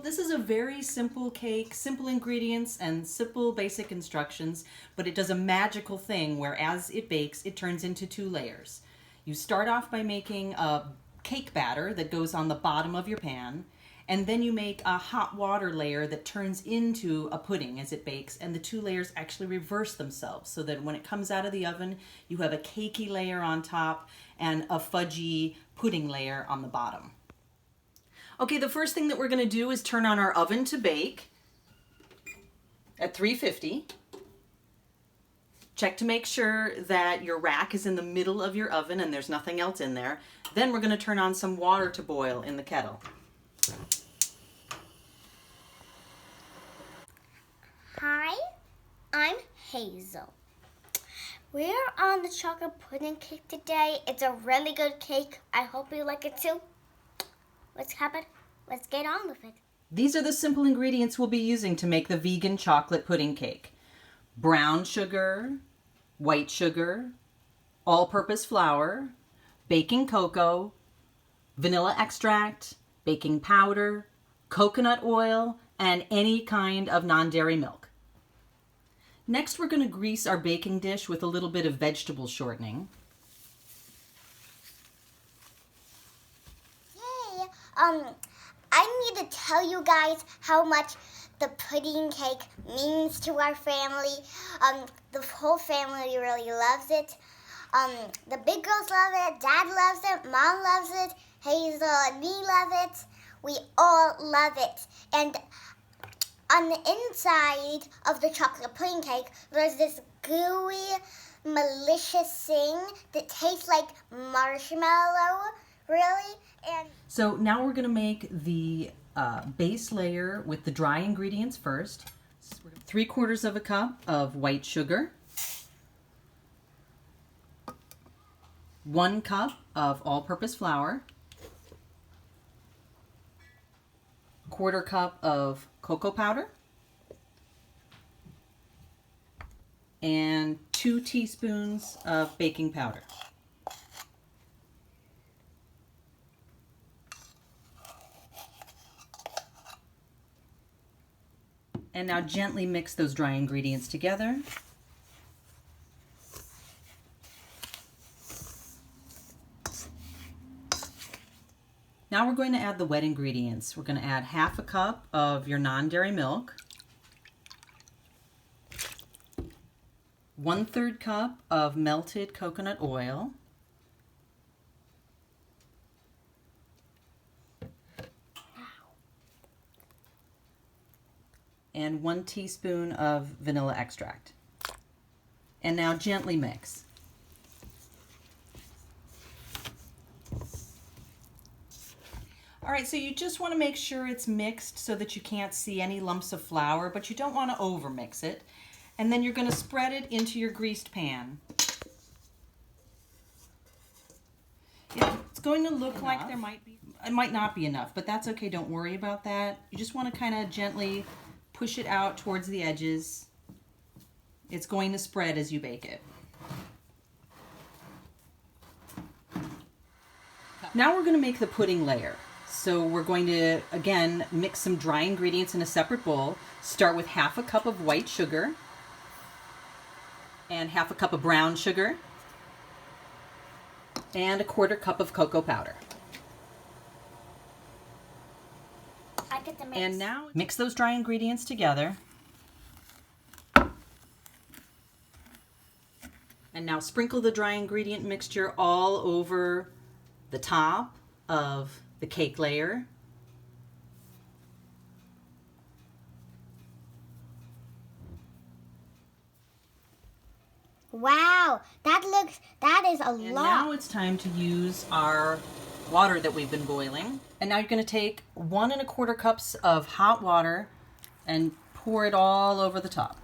this is a very simple cake, simple ingredients and simple basic instructions, but it does a magical thing where as it bakes, it turns into 2 layers. You start off by making a cake batter that goes on the bottom of your pan, and then you make a hot water layer that turns into a pudding as it bakes, and the 2 layers actually reverse themselves so that when it comes out of the oven, you have a cakey layer on top and a fudgy pudding layer on the bottom. Okay, the first thing that we're going to do is turn on our oven to bake at 350. Check to make sure that your rack is in the middle of your oven and there's nothing else in there. Then we're going to turn on some water to boil in the kettle. Hi, I'm Hazel. We're on the chocolate pudding cake today. It's a really good cake. I hope you like it too. Let's get on with it. These are the simple ingredients we'll be using to make the vegan chocolate pudding cake. Brown sugar, white sugar, all-purpose flour, baking cocoa, vanilla extract, baking powder, coconut oil, and any kind of non-dairy milk. Next, we're going to grease our baking dish with a little bit of vegetable shortening. Yay! I need to tell you guys how much the pudding cake means to our family. The whole family really loves it. The big girls love it, Dad loves it, Mom loves it, Hazel and me love it. We all love it. And on the inside of the chocolate pudding cake, there's this gooey, malicious thing that tastes like marshmallow, really. And so now we're going to make the base layer with the dry ingredients first. 3/4 of a cup of white sugar, 1 cup of all-purpose flour, 1/4 cup of cocoa powder, and 2 teaspoons of baking powder. And now gently mix those dry ingredients together. Now we're going to add the wet ingredients. We're going to add 1/2 cup of your non-dairy milk, 1/3 cup of melted coconut oil, and 1 teaspoon of vanilla extract. And now gently mix. All right, so you just want to make sure it's mixed so that you can't see any lumps of flour, but you don't want to over mix it. And then you're going to spread it into your greased pan. It's going to look like it might not be enough, but that's okay, don't worry about that. You just want to kind of gently push it out towards the edges. It's going to spread as you bake it. Now we're going to make the pudding layer. So we're going to, again, mix some dry ingredients in a separate bowl. Start with 1/2 cup of white sugar and 1/2 cup of brown sugar and 1/4 cup of cocoa powder. I get the mix. And now mix those dry ingredients together. And now sprinkle the dry ingredient mixture all over the top of the cake layer. Wow, that is a lot. And now it's time to use our water that we've been boiling. And now you're going to take 1 1/4 cups of hot water and pour it all over the top.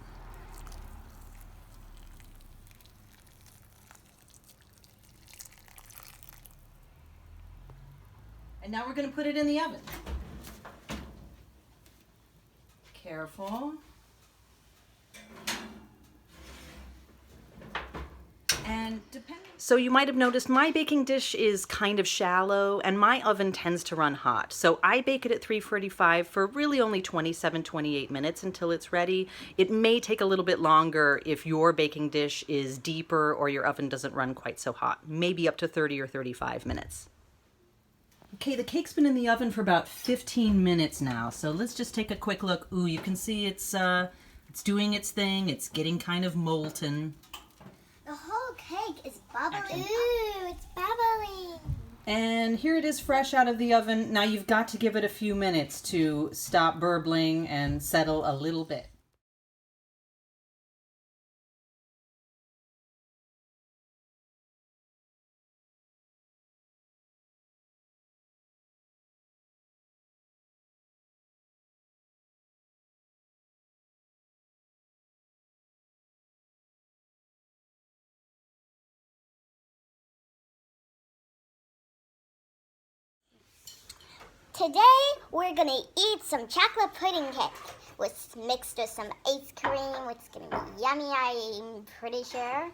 And now we're going to put it in the oven. Careful. And so you might have noticed my baking dish is kind of shallow and my oven tends to run hot. So I bake it at 345 for really only 27, 28 minutes until it's ready. It may take a little bit longer if your baking dish is deeper or your oven doesn't run quite so hot, maybe up to 30 or 35 minutes. Okay, the cake's been in the oven for about 15 minutes now, so let's just take a quick look. Ooh, you can see it's doing its thing. It's getting kind of molten. The whole cake is bubbling. Ooh, it's bubbling. And here it is fresh out of the oven. Now you've got to give it a few minutes to stop burbling and settle a little bit. Today, we're gonna eat some chocolate pudding cake mixed with some ice cream, which is gonna be yummy, I'm pretty sure.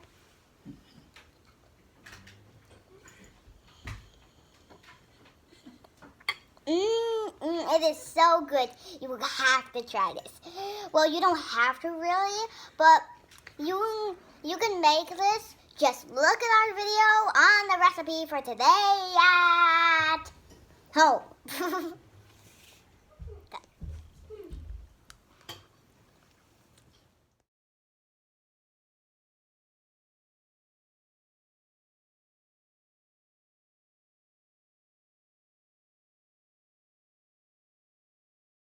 It is so good. You will have to try this. Well, you don't have to really, but you can make this. Just look at our video on the recipe for today at home.